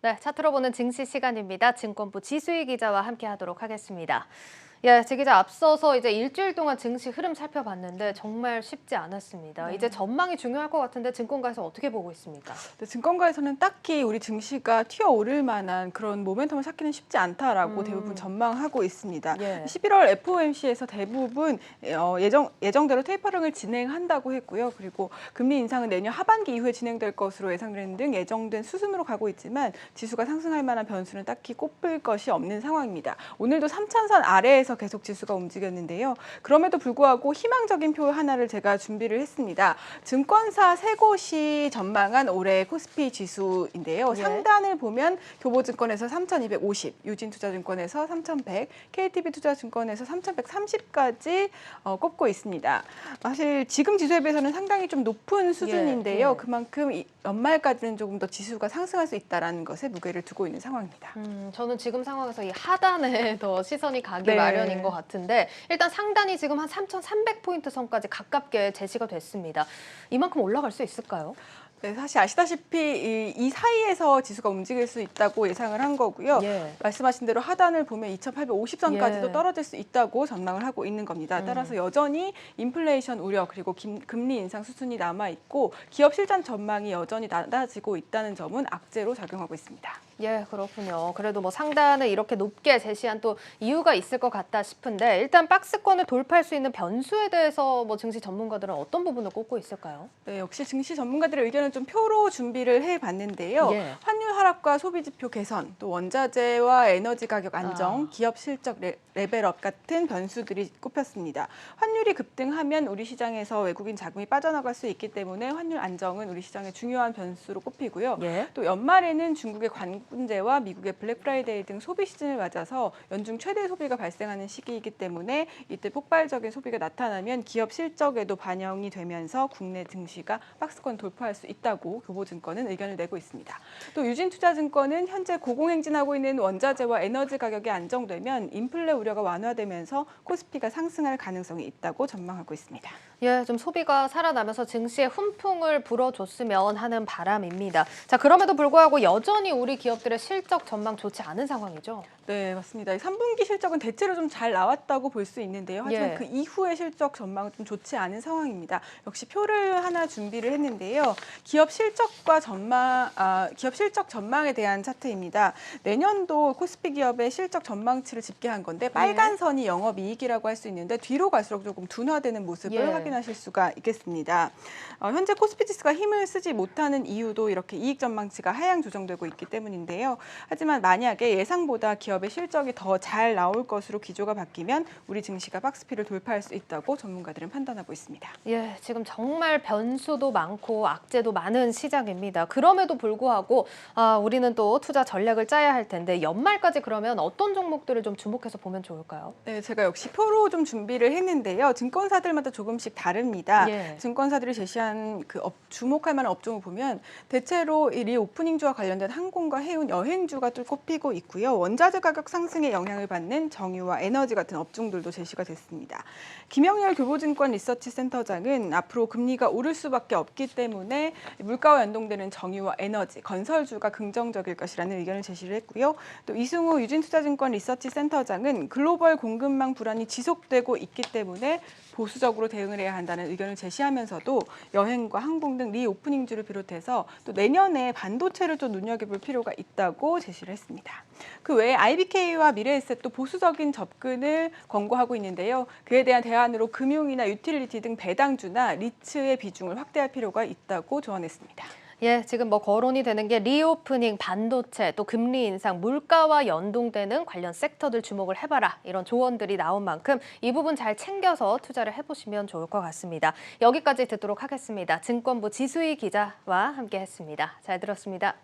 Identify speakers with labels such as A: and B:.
A: 네, 차트로 보는 증시 시간입니다. 증권부 지수희 기자와 함께하도록 하겠습니다. 예, 지 기자 앞서서 이제 일주일 동안 증시 흐름 살펴봤는데 정말 쉽지 않았습니다.
B: 네.
A: 이제 전망이 중요할 것 같은데 증권가에서 어떻게 보고 있습니까?
B: 네, 증권가에서는 딱히 우리 증시가 튀어오를 만한 그런 모멘텀을 찾기는 쉽지 않다라고 대부분 전망하고 있습니다.
A: 예.
B: 11월 FOMC에서 대부분 예정대로 테이퍼링을 진행한다고 했고요. 그리고 금리 인상은 내년 하반기 이후에 진행될 것으로 예상되는 등 예정된 수순으로 가고 있지만 지수가 상승할 만한 변수는 딱히 꼽을 것이 없는 상황입니다. 오늘도 3,000선 아래에서 계속 지수가 움직였는데요. 그럼에도 불구하고 희망적인 표 하나를 제가 준비를 했습니다. 증권사 세 곳이 전망한 올해 코스피 지수인데요.
A: 예.
B: 상단을 보면 교보증권에서 3,250, 유진투자증권에서 3,100, KTB투자증권에서 3,130까지 꼽고 있습니다. 사실 지금 지수에 비해서는 상당히 좀 높은 수준인데요.
A: 예.
B: 그만큼 연말까지는 조금 더 지수가 상승할 수 있다는 것에 무게를 두고 있는 상황입니다.
A: 저는 지금 상황에서 이 하단에 더 시선이 가기
B: 네.
A: 마련인 것 같은데 일단 상단이 지금 한 3,300포인트 선까지 가깝게 제시가 됐습니다. 이만큼 올라갈 수 있을까요?
B: 네, 사실 아시다시피 이 사이에서 지수가 움직일 수 있다고 예상을 한 거고요.
A: 예.
B: 말씀하신 대로 하단을 보면 2,850선까지도
A: 예.
B: 떨어질 수 있다고 전망을 하고 있는 겁니다. 따라서 여전히 인플레이션 우려 그리고 금리 인상 수순이 남아있고 기업 실적 전망이 여전히 낮아지고 있다는 점은 악재로 작용하고 있습니다.
A: 예, 그렇군요. 그래도 뭐 상단을 이렇게 높게 제시한 또 이유가 있을 것 같다 싶은데 일단 박스권을 돌파할 수 있는 변수에 대해서 뭐 증시 전문가들은 어떤 부분을 꼽고 있을까요?
B: 네, 역시 증시 전문가들의 의견은 좀 표로 준비를 해봤는데요.
A: 예.
B: 환율 하락과 소비 지표 개선, 또 원자재와 에너지 가격 안정, 기업 실적 레벨업 같은 변수들이 꼽혔습니다. 환율이 급등하면 우리 시장에서 외국인 자금이 빠져나갈 수 있기 때문에 환율 안정은 우리 시장의 중요한 변수로 꼽히고요.
A: 예.
B: 또 연말에는 중국의 관군제와 미국의 블랙 프라이데이 등 소비 시즌을 맞아서 연중 최대 소비가 발생하는 시기이기 때문에 이때 폭발적인 소비가 나타나면 기업 실적에도 반영이 되면서 국내 증시가 박스권 돌파할 수 있다고 교보증권은 의견을 내고 있습니다. 또 유진투자증권은 현재 고공행진하고 있는 원자재와 에너지 가격이 안정되면 인플레 우려가 완화되면서 코스피가 상승할 가능성이 있다고 전망하고 있습니다.
A: 예, 좀 소비가 살아나면서 증시에 훈풍을 불어줬으면 하는 바람입니다. 자, 그럼에도 불구하고 여전히 우리 기업들의 실적 전망 좋지 않은 상황이죠?
B: 네, 맞습니다. 3분기 실적은 대체로 좀 잘 나왔다고 볼 수 있는데요. 하지만
A: 예.
B: 그 이후의 실적 전망은 좀 좋지 않은 상황입니다. 역시 표를 하나 준비를 했는데요. 기업 실적 전망에 대한 차트입니다. 내년도 코스피 기업의 실적 전망치를 집계한 건데 빨간 선이 영업이익이라고 할 수 있는데 뒤로 갈수록 조금 둔화되는 모습을
A: 예.
B: 확인하실 수가 있겠습니다. 현재 코스피 지수가 힘을 쓰지 못하는 이유도 이렇게 이익 전망치가 하향 조정되고 있기 때문인데요. 하지만 만약에 예상보다 기업의 실적이 더 잘 나올 것으로 기조가 바뀌면 우리 증시가 박스피를 돌파할 수 있다고 전문가들은 판단하고 있습니다.
A: 예, 지금 정말 변수도 많고 악재도 많은 시장입니다. 그럼에도 불구하고 우리는 또 투자 전략을 짜야 할 텐데 연말까지 그러면 어떤 종목들을 좀 주목해서 보면 좋을까요?
B: 네, 제가 역시 표로 좀 준비를 했는데요. 증권사들마다 조금씩 다릅니다.
A: 예.
B: 증권사들이 제시한 주목할 만한 업종을 보면 대체로 이 리오프닝주와 관련된 항공과 해운, 여행주가 또 꼽히고 있고요. 원자재 가격 상승에 영향을 받는 정유와 에너지 같은 업종들도 제시가 됐습니다. 김영렬 교보증권 리서치센터장은 앞으로 금리가 오를 수밖에 없기 때문에 물가와 연동되는 정유와 에너지, 건설주가 긍정적일 것이라는 의견을 제시를 했고요. 또 이승우 유진투자증권 리서치센터장은 글로벌 공급망 불안이 지속되고 있기 때문에 보수적으로 대응을 해야 한다는 의견을 제시하면서도 여행과 항공 등 리오프닝주를 비롯해서 또 내년에 반도체를 또 눈여겨볼 필요가 있다고 제시를 했습니다. 그 외에 IBK와 미래에셋도 보수적인 접근을 권고하고 있는데요. 그에 대한 대안으로 금융이나 유틸리티 등 배당주나 리츠의 비중을 확대할 필요가 있다고 조언했습니다.
A: 예, 지금 뭐 거론이 되는 게 리오프닝, 반도체, 또 금리 인상, 물가와 연동되는 관련 섹터들 주목을 해봐라. 이런 조언들이 나온 만큼 이 부분 잘 챙겨서 투자를 해보시면 좋을 것 같습니다. 여기까지 듣도록 하겠습니다. 증권부 지수희 기자와 함께했습니다. 잘 들었습니다.